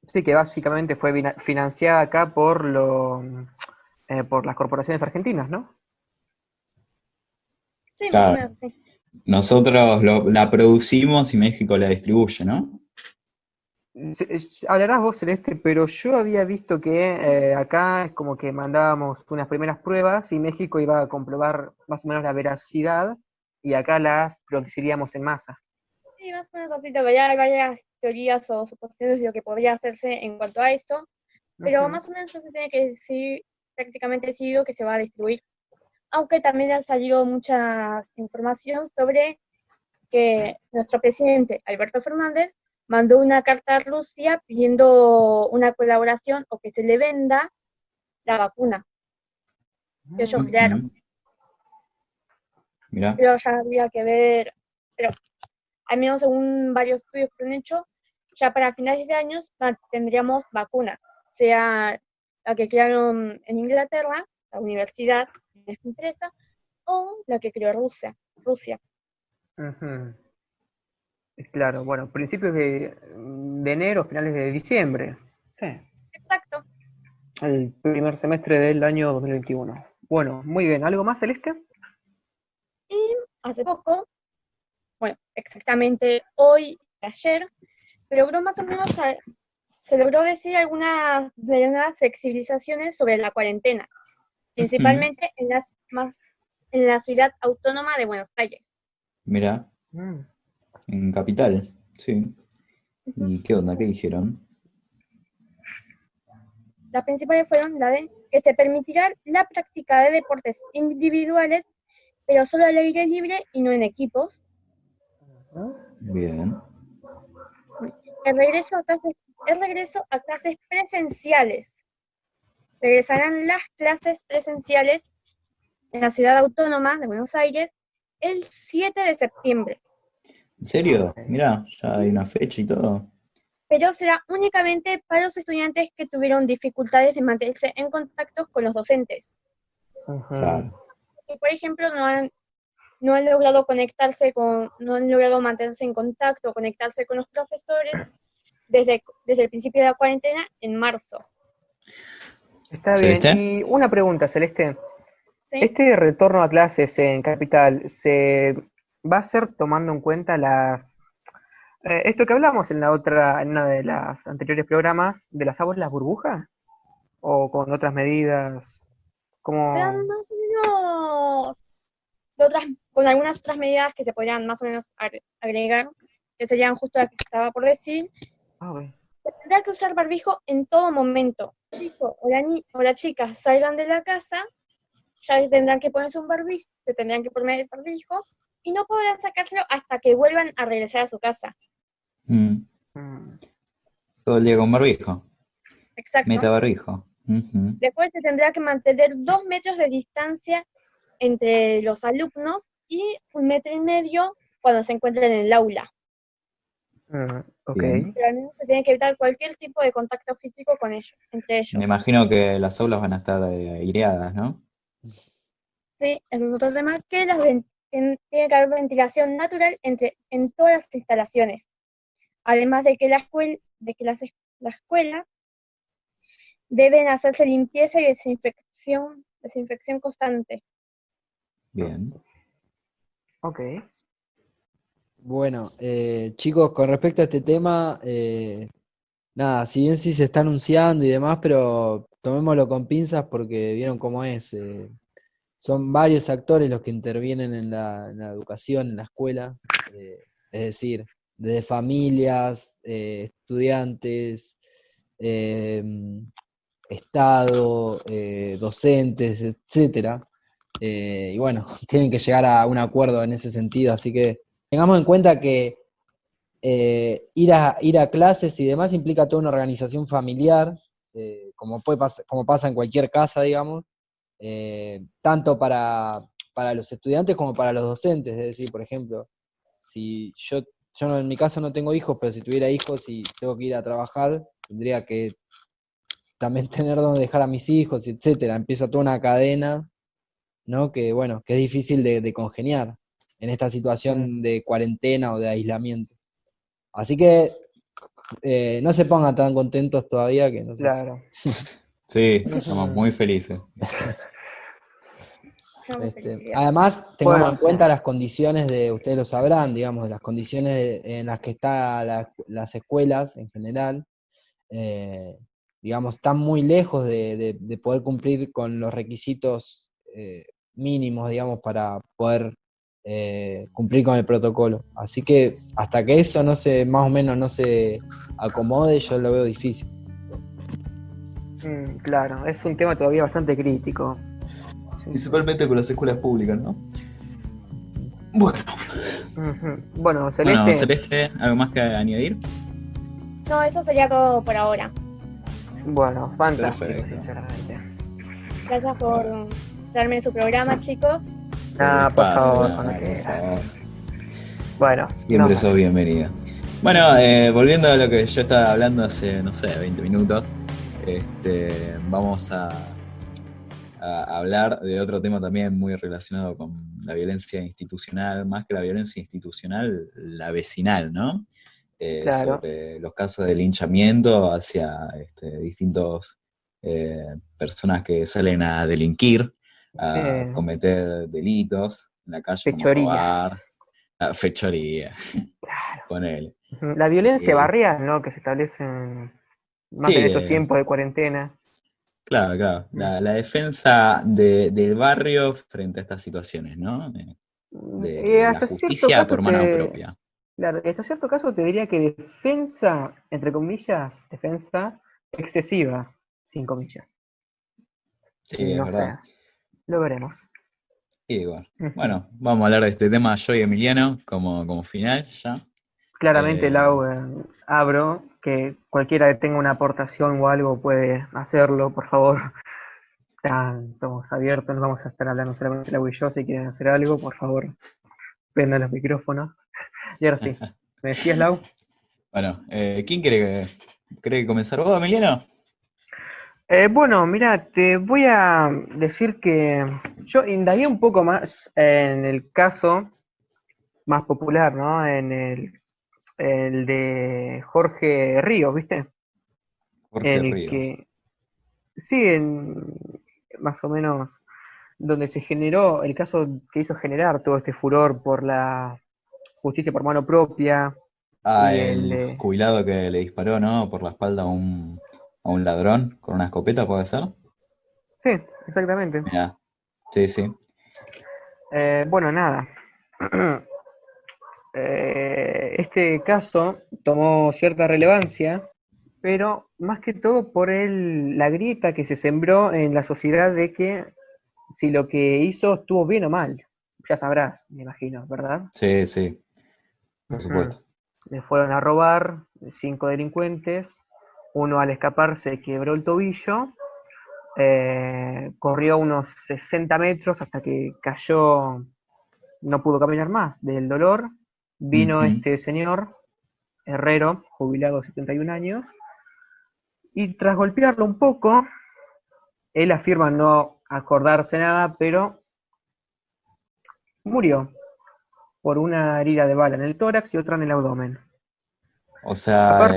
Sí, que básicamente fue financiada acá por por las corporaciones argentinas, ¿no? Sí, más o Claro. menos, sí. Nosotros la producimos y México la distribuye, ¿no? Hablarás vos, Celeste, pero yo había visto que acá es como que mandábamos unas primeras pruebas y México iba a comprobar más o menos la veracidad y acá las produciríamos en masa. Sí, más o menos así, hay varias teorías o suposiciones de lo que podría hacerse en cuanto a esto, pero más o menos ya se tiene que decir, prácticamente decidido que se va a distribuir. Aunque también ha salido mucha información sobre que nuestro presidente, Alberto Fernández, mandó una carta a Rusia pidiendo una colaboración o que se le venda la vacuna que ellos crearon. Mirá. Pero ya habría que ver, pero al menos según varios estudios que han hecho, ya para finales de años tendríamos vacunas, sea la que crearon en Inglaterra, la universidad, la empresa, o la que creó Rusia. Claro, bueno, principios de enero, finales de diciembre. Sí. Exacto. El primer semestre del año 2021. Bueno, muy bien. ¿Algo más, Celeste? Y hace poco, bueno, exactamente hoy, ayer, se logró más o menos, se logró decir algunas flexibilizaciones sobre la cuarentena, principalmente en la ciudad autónoma de Buenos Aires. Mirá. En Capital, sí. ¿Y qué onda? ¿Qué dijeron? Las principales fueron la de que se permitirá la práctica de deportes individuales, pero solo al aire libre y no en equipos. Bien. El regreso a clases presenciales. Regresarán las clases presenciales en la ciudad autónoma de Buenos Aires el 7 de septiembre. ¿En serio? Mirá, ya hay una fecha y todo. Pero será únicamente para los estudiantes que tuvieron dificultades de mantenerse en contacto con los docentes. Claro. Que, por ejemplo, no han logrado no han logrado mantenerse en contacto, conectarse con los profesores desde el principio de la cuarentena en marzo. Está bien. ¿Celeste? Y una pregunta, Celeste. ¿Sí? ¿Este retorno a clases en Capital se va a hacer tomando en cuenta esto que hablamos en una de las anteriores programas, de las aulas burbujas? ¿O con otras medidas? Serán Como... más o menos con algunas otras medidas que se podrían más o menos agregar, que serían justo las que estaba por decir. Se tendrá que usar barbijo en todo momento. El chico o la chica salgan de la casa, ya tendrán que ponerse un barbijo, se tendrán que poner el barbijo, y no podrán sacárselo hasta que vuelvan a regresar a su casa. Todo el día con barbijo. Exacto. Meta barbijo. Después se tendrá que mantener 2 metros de distancia entre los alumnos y 1,5 metros cuando se encuentren en el aula. Ok. Pero al menos se tiene que evitar cualquier tipo de contacto físico con ellos, entre ellos. Me imagino que las aulas van a estar aireadas, ¿no? Sí, es otro tema que tiene que haber ventilación natural en todas las instalaciones. Además de que las escuelas deben hacerse limpieza y desinfección constante. Bien. Ok. Bueno, chicos, con respecto a este tema, nada, si bien sí se está anunciando y demás, pero tomémoslo con pinzas porque vieron cómo es. Son varios actores los que intervienen en la educación, en la escuela, es decir, desde familias, estudiantes, Estado, docentes, etcétera. Y bueno, tienen que llegar a un acuerdo en ese sentido, así que tengamos en cuenta que ir a clases y demás implica toda una organización familiar, como pasa en cualquier casa, digamos, tanto para los estudiantes como para los docentes. Es decir, por ejemplo, si yo yo en mi caso no tengo hijos, pero si tuviera hijos y tengo que ir a trabajar, tendría que también tener donde dejar a mis hijos, etcétera. Empieza toda una cadena, ¿no? Que bueno, que es difícil de congeniar en esta situación de cuarentena o de aislamiento. Así que no se pongan tan contentos todavía, que no sé si- Claro. Sí, estamos muy felices. Además, tengamos Bueno, en cuenta las condiciones ustedes lo sabrán, digamos, de las condiciones en las que están las escuelas en general, digamos, están muy lejos de poder cumplir con los requisitos mínimos, digamos, para poder cumplir con el protocolo. Así que hasta que eso más o menos no se acomode, yo lo veo difícil. Claro, es un tema todavía bastante crítico. Principalmente con las escuelas públicas, ¿no? Bueno. Bueno, Celeste. Bueno, Celeste, ¿algo más que añadir? No, eso sería todo por ahora. Bueno, fantástico, Perfecto. sinceramente. Gracias por traerme en su programa, chicos. Por favor, no, cuando por quieras. favor. Bueno, Siempre sos bienvenida. Bueno, volviendo a lo que yo estaba hablando hace, no sé, 20 minutos, vamos a hablar de otro tema también muy relacionado con la violencia institucional, más que la violencia institucional, la vecinal, ¿no? Claro. Sobre los casos de linchamiento hacia distintos personas que salen a delinquir, a cometer delitos en la calle, como robar, fechoría, ponele. La violencia barrial, ¿no? Que se establece más en estos tiempos de cuarentena. Claro, claro. La defensa del barrio frente a estas situaciones, ¿no? De la justicia por mano propia. Claro, hasta cierto caso te diría que defensa, entre comillas, defensa excesiva, sin comillas. Sí, no es sé, verdad. lo veremos. Sí, bueno, vamos a hablar de este tema yo y Emiliano como final ya. Claramente, Lau, abro que cualquiera que tenga una aportación o algo puede hacerlo, por favor. Estamos abiertos, no vamos a estar hablando solamente Lau y yo. Si quieren hacer algo, por favor, prendan los micrófonos. Y ahora sí, ¿me decías, Lau? Bueno, ¿quién quiere comenzar vos, Emiliano? Bueno, mira, te voy a decir que yo indagué un poco más en el caso más popular, ¿no? En el de Jorge Ríos, ¿viste? Jorge En el Ríos. sí, más o menos donde se generó el caso que hizo generar todo este furor por la justicia por mano propia. Ah, y el jubilado que le disparó, ¿no? Por la espalda a un ladrón con una escopeta, ¿puede ser? Sí, exactamente. Mirá. Sí, sí. Bueno, nada. Este caso tomó cierta relevancia, pero más que todo por la grieta que se sembró en la sociedad de que si lo que hizo estuvo bien o mal. Ya sabrás, me imagino, ¿verdad? Sí, sí, por supuesto. Le fueron a robar 5 delincuentes, uno al escapar se quebró el tobillo, corrió unos 60 metros hasta que cayó, no pudo caminar más del dolor. Vino este señor, herrero, jubilado de 71 años, y tras golpearlo un poco, él afirma no acordarse nada, pero murió por una herida de bala en el tórax y otra en el abdomen. O sea,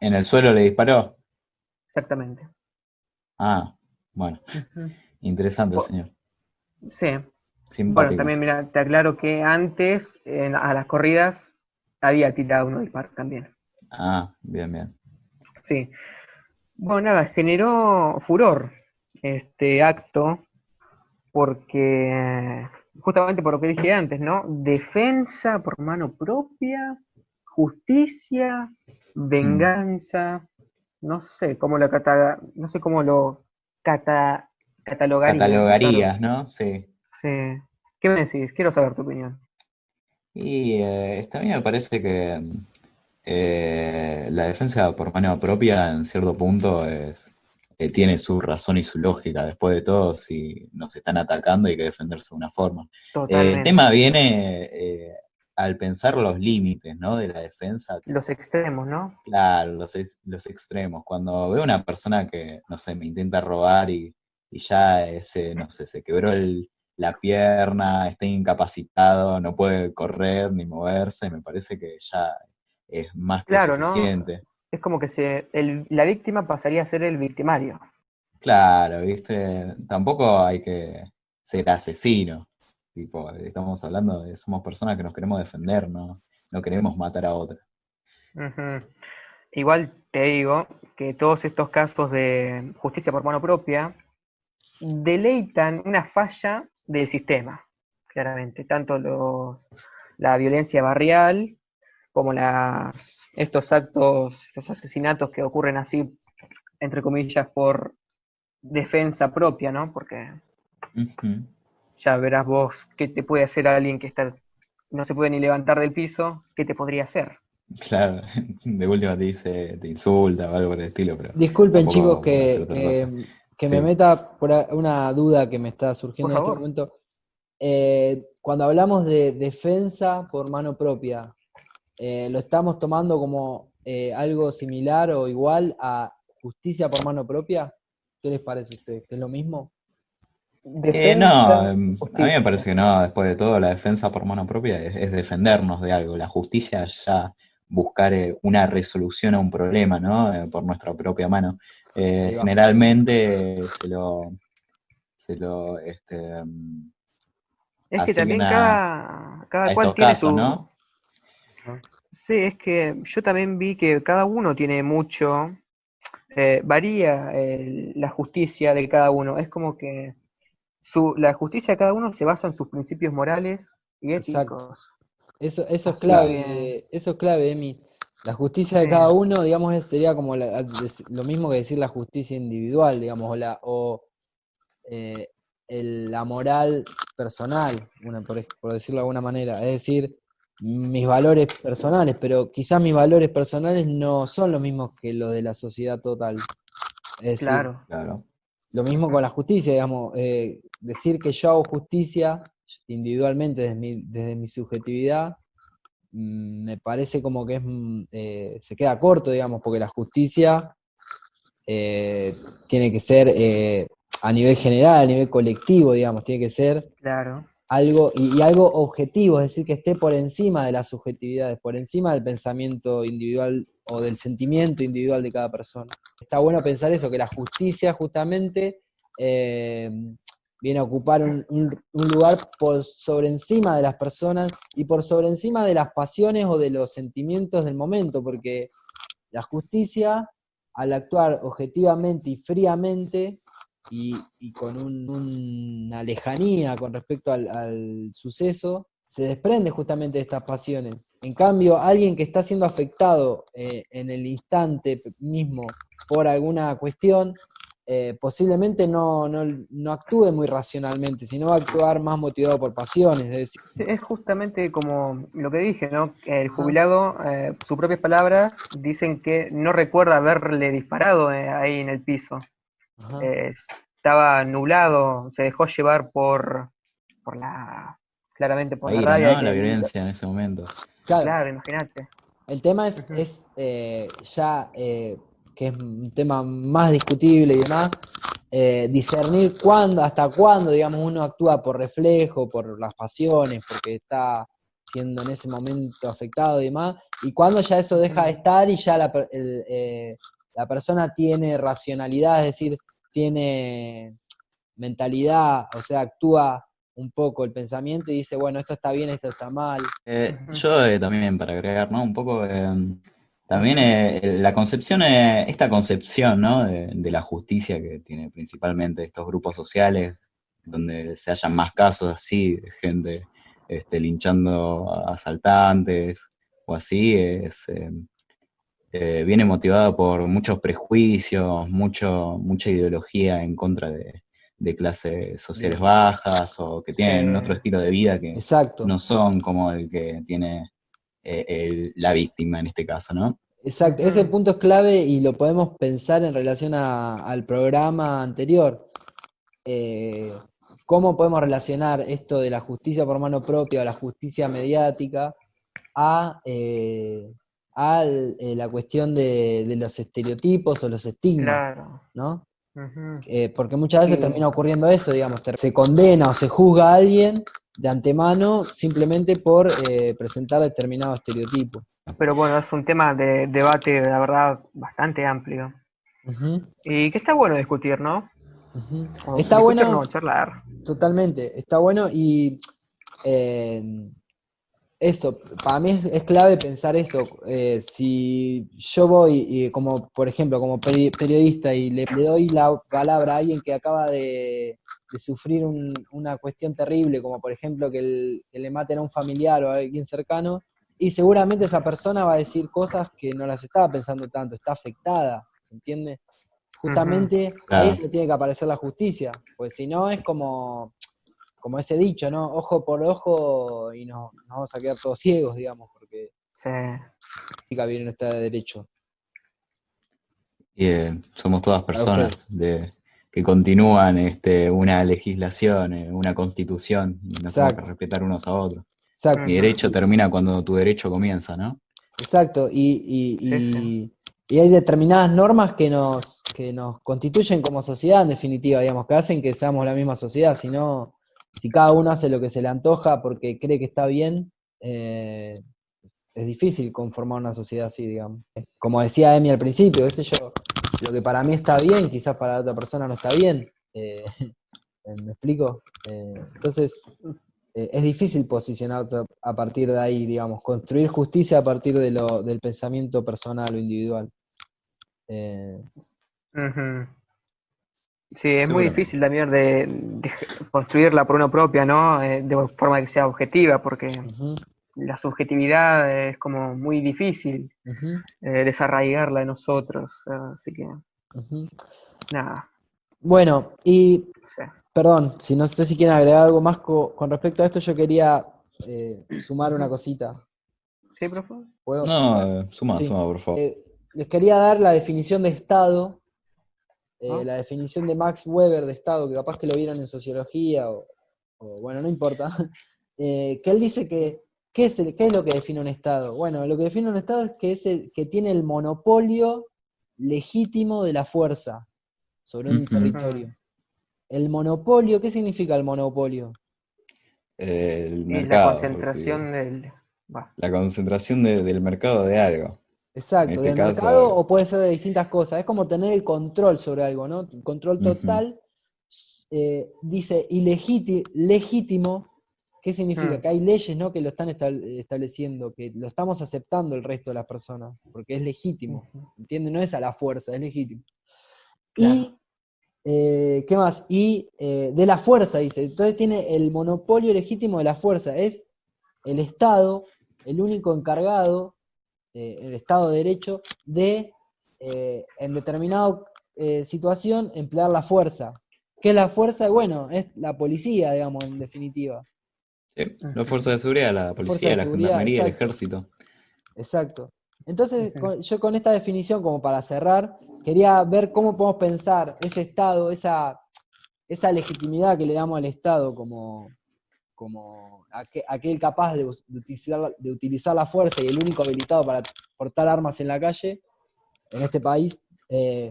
¿en el suelo le disparó? Exactamente. Ah, bueno. Interesante el señor. Sí. Simpático. Bueno, también mira, te aclaro que antes a las corridas había tirado unos disparos también. Ah, bien, bien. Sí. Bueno, nada, generó furor este acto porque, justamente por lo que dije antes, ¿no? Defensa por mano propia, justicia, venganza, no sé cómo lo catalogaría. Catalogarías, ¿no? Sí. Sí. ¿Qué me decís? Quiero saber tu opinión. Y a mí me parece que la defensa por mano propia en cierto punto tiene su razón y su lógica. Después de todo, si nos están atacando hay que defenderse de una forma. Totalmente. El tema viene al pensar los límites, ¿no? De la defensa. Los extremos, ¿no? Claro, los extremos. Cuando veo una persona que, no sé, me intenta robar y ya no sé, se quebró la pierna, está incapacitado, no puede correr ni moverse, me parece que ya es más que Claro, ¿no? suficiente. Es como que la víctima pasaría a ser el victimario. Claro, ¿viste? Tampoco hay que ser asesino. Tipo, estamos hablando somos personas que nos queremos defender, no queremos matar a otra. Ujú. Igual te digo que todos estos casos de justicia por mano propia deleitan una falla del sistema, claramente. Tanto la violencia barrial como estos actos, estos asesinatos que ocurren así, entre comillas, por defensa propia, ¿no? Porque Ujú. ya verás vos qué te puede hacer alguien que no se puede ni levantar del piso, qué te podría hacer. Claro, de última te dice, te insulta o algo por el estilo, pero Disculpen, chicos, tampoco puede hacer otra cosa. que me Sí. meta por una duda que me está surgiendo Por en este favor. momento. Cuando hablamos de defensa por mano propia, ¿lo estamos tomando como algo similar o igual a justicia por mano propia? ¿Qué les parece a ustedes? ¿Que es lo mismo? No, Defensa, a mí me justicia. parece que no, después de todo, la defensa por mano propia es defendernos de algo. La justicia es ya buscar una resolución a un problema, ¿no? Por nuestra propia mano. Ahí va. Generalmente se lo Es que también asigna cada a cual estos tiene casos, su... ¿no? Sí, es que yo también vi que cada uno tiene mucho, varía la justicia de cada uno. Es como que la justicia de cada uno se basa en sus principios morales y Exacto. éticos. Eso Así que, es clave, Emi. La justicia de sí, cada uno, digamos, sería como lo mismo que decir la justicia individual, digamos, eh, la moral personal, por decirlo de alguna manera. Es decir, mis valores personales, pero quizás mis valores personales no son los mismos que los de la sociedad total. Es decir, claro. Claro. lo mismo con la justicia, digamos, decir que yo hago justicia individualmente desde mi subjetividad, me parece como que se queda corto, digamos, porque la justicia tiene que ser a nivel general, a nivel colectivo, digamos, tiene que ser Claro. algo, y algo objetivo, es decir, que esté por encima de las subjetividades, por encima del pensamiento individual o del sentimiento individual de cada persona. Está bueno pensar eso, que la justicia justamente viene a ocupar un lugar por sobre encima de las personas y por sobre encima de las pasiones o de los sentimientos del momento, porque la justicia, al actuar objetivamente y fríamente, y con una lejanía con respecto al suceso, se desprende justamente de estas pasiones. En cambio, alguien que está siendo afectado en el instante mismo por alguna cuestión, posiblemente no actúe muy racionalmente, sino va a actuar más motivado por pasiones. Es decir, Sí, es justamente como lo que dije, ¿no? El ajá, jubilado, sus propias palabras, dicen que no recuerda haberle disparado ahí en el piso. ajá. Eh, Estaba nublado, se dejó llevar por claramente por La la ira, rabia de ¿no? que La violencia en ese momento. Claro, claro, imagínate. el tema Ujú. ya que es un tema más discutible y demás, discernir hasta cuándo, digamos, uno actúa por reflejo, por las pasiones, porque está siendo en ese momento afectado y demás, y cuándo ya eso deja de estar y ya la persona tiene racionalidad, es decir, tiene mentalidad, o sea, actúa un poco el pensamiento y dice, bueno, esto está bien, esto está mal. Ujú. Yo también, para agregar, ¿no? Un poco, también la concepción, esta concepción, ¿no? De la justicia que tiene principalmente estos grupos sociales, donde se hayan más casos así, de gente linchando a asaltantes o así, viene motivada por muchos prejuicios, mucha ideología en contra de clases sociales bajas o que tienen otro Sí, estilo de vida que Exacto. no son como el que tiene la víctima en este caso, ¿no? Exacto, ese ujú. punto es clave y lo podemos pensar en relación al programa anterior. ¿Cómo podemos relacionar esto de la justicia por mano propia o la justicia mediática la cuestión de los estereotipos o los estigmas, Claro. ¿no? Ujú. Porque muchas veces Sí. termina ocurriendo eso, digamos, se condena o se juzga a alguien de antemano simplemente por presentar determinado estereotipo. Pero bueno, es un tema de debate, la verdad, bastante amplio. Ujú, Y que está bueno discutir, ¿no? ujú. O Está discutir, bueno, no, charlar. totalmente, está bueno y eh, eso, para mí es clave pensar eso. Si yo voy, y como por ejemplo, como periodista y le doy la palabra a alguien que acaba de sufrir una cuestión terrible, como por ejemplo que le maten a un familiar o a alguien cercano, y seguramente esa persona va a decir cosas que no las estaba pensando tanto, está afectada, ¿se entiende? Ujú. Justamente ahí es Claro. donde tiene que aparecer la justicia, pues si no es como ese dicho, ¿no? Ojo por ojo y nos vamos a quedar todos ciegos, digamos, porque Sí. bien no está de derecho Y somos todas para personas ustedes. que continúan una legislación, una constitución, y nos tenemos que Exacto, respetar unos a otros. exacto, Mi Ujú. derecho termina cuando tu derecho comienza, ¿no? exacto. Sí, sí. Y hay determinadas normas que nos constituyen como sociedad, en definitiva, digamos, que hacen que seamos la misma sociedad. Si no, si cada uno hace lo que se le antoja porque cree que está bien, es difícil conformar una sociedad así, digamos. Como decía Emi al principio, qué sé yo, lo que para mí está bien, quizás para la otra persona no está bien. ¿Me explico? Entonces, es difícil posicionarte a partir de ahí, digamos, construir justicia a partir del pensamiento personal o individual. Eh, Ujú. Sí, es muy Seguramente. difícil también de construirla por uno propia, ¿no? De forma que sea objetiva, porque ujú, la subjetividad es como muy difícil ujú, desarraigarla de nosotros. Así que, ujú. nada, Bueno, y no sé. perdón, si no sé si quieren agregar algo más con respecto a esto, yo quería sumar una Ujú. cosita. ¿Sí, profe? ¿Puedo? No, suma, Sí. suma, por favor. Les quería dar la definición de Estado, ¿No? la definición de Max Weber de Estado, que capaz que lo vieron en sociología, bueno, no importa, que él dice que, ¿qué es lo que define un Estado? Bueno, lo que define un Estado es que, que tiene el monopolio legítimo de la fuerza sobre un Ujú. Ujú. territorio. El monopolio, ¿qué significa el monopolio? El Y la mercado, sí. concentración del... Va. La concentración del mercado de algo. En Exacto, este del caso, mercado o puede ser de distintas cosas. Es como tener el control sobre algo, ¿no? Control ujú, total. Dice legítimo, ¿qué significa? Mm. Que hay leyes, ¿no? Que lo están estableciendo, que lo estamos aceptando el resto de las personas, porque es legítimo. Ujú. ¿Entiendes? No es a la fuerza, es legítimo. Claro. Y, ¿qué más? Y de la fuerza, dice. Entonces tiene el monopolio legítimo de la fuerza. Es el Estado el único encargado, el Estado de Derecho, de en determinada situación emplear la fuerza. ¿Qué es la fuerza? Bueno, es la policía, digamos, en definitiva. sí, la fuerza Ujú. de seguridad, la La fuerza de policía, la seguridad, gendarmería, el exacto. ejército. Exacto. Entonces, Ujú. yo con esta definición, como para cerrar, quería ver cómo podemos pensar ese Estado, esa legitimidad que le damos al Estado como aquel capaz de utilizar la fuerza y el único habilitado para portar armas en la calle, en este país. eh,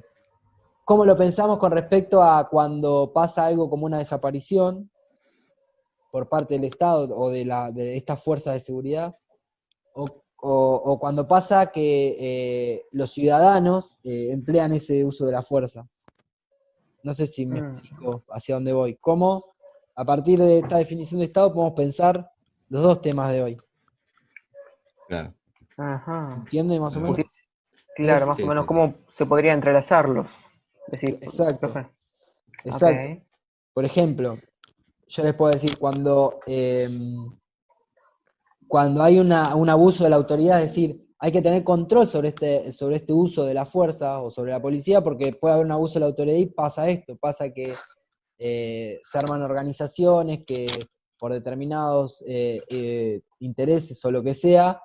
¿Cómo lo pensamos con respecto a cuando pasa algo como una desaparición por parte del Estado o de estas fuerzas de seguridad? O cuando pasa que los ciudadanos emplean ese uso de la fuerza. No sé si me Mm. explico hacia dónde voy. ¿Cómo, a partir de esta definición de Estado, podemos pensar los dos temas de hoy? Claro. Ajá. ¿Entiende más o menos? Uti- Claro, más o Sí, menos sí, sí. cómo se podría entrelazarlos. Decir, Exacto, profe. Ok. exacto. Por ejemplo, yo les puedo decir, cuando hay un abuso de la autoridad, es decir, hay que tener control sobre este uso de la fuerza o sobre la policía, porque puede haber un abuso de la autoridad y pasa esto, pasa que se arman organizaciones que por determinados intereses o lo que sea,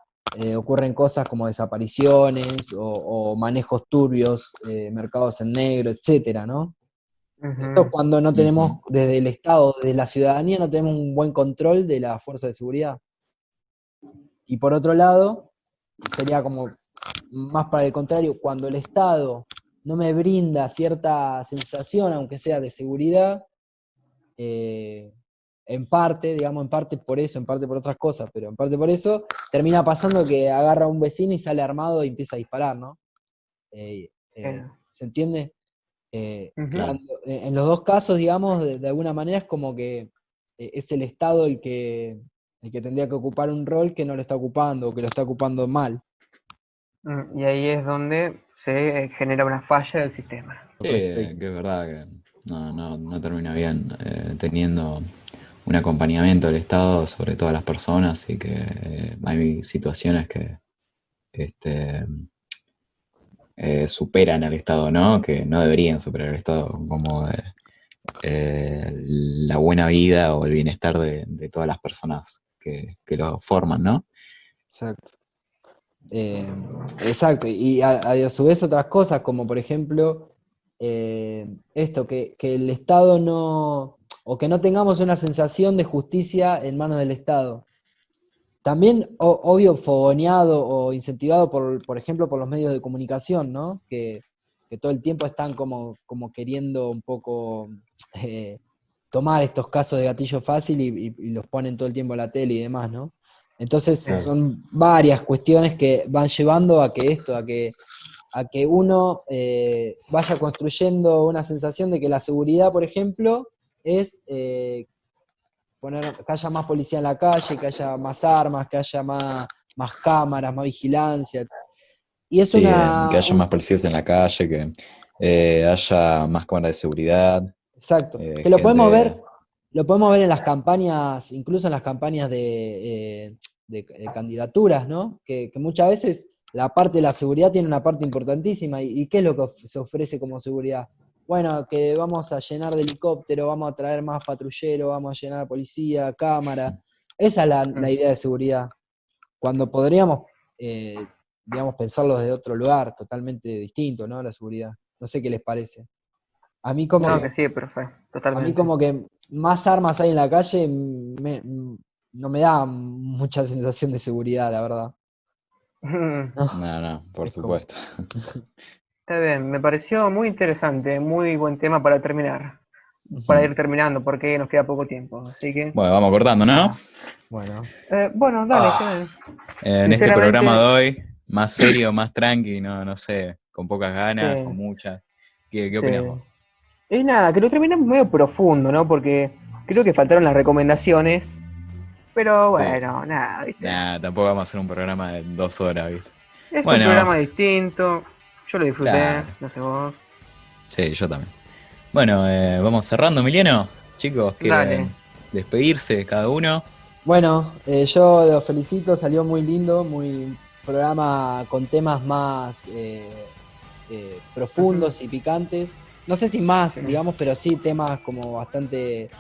ocurren cosas como desapariciones o manejos turbios, mercados en negro, etcétera, ¿no? Esto es Ujú. cuando no tenemos, Ujú. desde el Estado, desde la ciudadanía, no tenemos un buen control de la fuerza de seguridad. Y por otro lado, sería como más para el contrario, cuando el Estado no me brinda cierta sensación, aunque sea de seguridad, en parte, digamos, en parte por eso, en parte por otras cosas, pero en parte por eso, termina pasando que agarra a un vecino y sale armado y empieza a disparar, ¿no? ¿Se entiende? Claro. En los dos casos, digamos, de alguna manera es como que es el Estado el que tendría que ocupar un rol que no lo está ocupando, o que lo está ocupando mal. Y ahí es donde se genera una falla del sistema. Sí, que es verdad que no termina bien teniendo un acompañamiento del Estado sobre todas las personas y que hay situaciones que superan al Estado, ¿no? Que no deberían superar al Estado, como la buena vida o el bienestar de todas las personas que lo forman, ¿no? Exacto. Exacto, y a su vez otras cosas, como por ejemplo, esto, que el Estado no, o que no tengamos una sensación de justicia en manos del Estado. También, obvio, fogoneado o incentivado por ejemplo, por los medios de comunicación, ¿no? Que todo el tiempo están como queriendo un poco tomar estos casos de gatillo fácil y los ponen todo el tiempo en la tele y demás, ¿no? Entonces son varias cuestiones que van llevando a que uno vaya construyendo una sensación de que la seguridad, por ejemplo, es que haya más policía en la calle, que haya más armas, que haya más cámaras, más vigilancia. Y es Sí, que haya más policías en la calle, que haya más cámaras de seguridad. Exacto. Que lo podemos ver en las campañas, incluso en las campañas de candidaturas, ¿no? Que muchas veces la parte de la seguridad tiene una parte importantísima. ¿Y qué es lo que se ofrece como seguridad? Bueno, que vamos a llenar de helicóptero, vamos a traer más patrulleros, vamos a llenar de policía, cámara. Esa es la idea de seguridad. Cuando podríamos, digamos, pensarlo desde otro lugar, totalmente distinto, ¿no? La seguridad. No sé qué les parece. A mí como No, que sí, perfecto, a totalmente. mí como que más armas hay en la calle no me da mucha sensación de seguridad, la verdad. No, por Es como- supuesto. Está bien, me pareció muy interesante, muy buen tema para terminar, para ir terminando, porque nos queda poco tiempo. Así que, Bueno, vamos cortando, ¿no? Bueno, bueno, dale, está bien. En este Sinceramente, programa de hoy, más serio, más tranqui, no sé, con pocas ganas, sí, con muchas. ¿Qué sí. opinás vos? Y nada, que lo terminamos medio profundo, ¿no? Porque creo que faltaron las recomendaciones, pero Sí. bueno, nada, ¿viste? Nah, tampoco vamos a hacer un programa de 2 horas, ¿viste? Es un Bueno, programa distinto, yo lo disfruté, claro. no sé vos. Sí, yo también. Bueno, vamos cerrando, Emiliano. Chicos, Dale. ¿quieren despedirse cada uno? bueno, yo los felicito, salió muy lindo, muy programa con temas más profundos y picantes. No sé si más, Sí. digamos, pero sí temas como bastante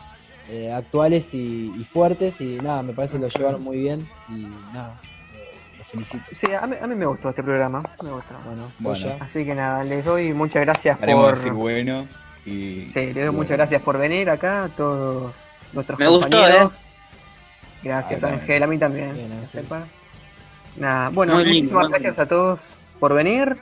actuales y fuertes, y nada, me parece que lo llevaron muy bien, y nada, los felicito. Sí, a mí me gustó este programa, me gustó. Bueno, Bueno. joya. Así que nada, les doy muchas gracias Haremos por... decir bueno y... Sí, les doy y muchas bueno. gracias por venir acá, a todos nuestros Me gustó, compañeros. Gracias, Acá. Ángel, a mí también, Bien, que Ángel. sepa. Nada, bueno, Muy lindo, muchísimas muy gracias lindo. a todos por venir.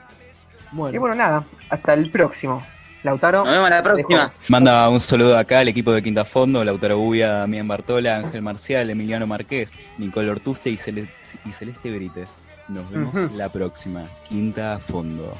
Y Bueno, bueno, nada, hasta el próximo. Lautaro, Nos vemos la te dejo próxima. vos. Manda un saludo acá al equipo de Quinta Fondo, Lautaro Gubia, Damián Bartola, Ángel Marcial, Emiliano Marqués, Nicole Ortuste y Celeste Brites. Nos vemos Ujú. la próxima. Quinta Fondo.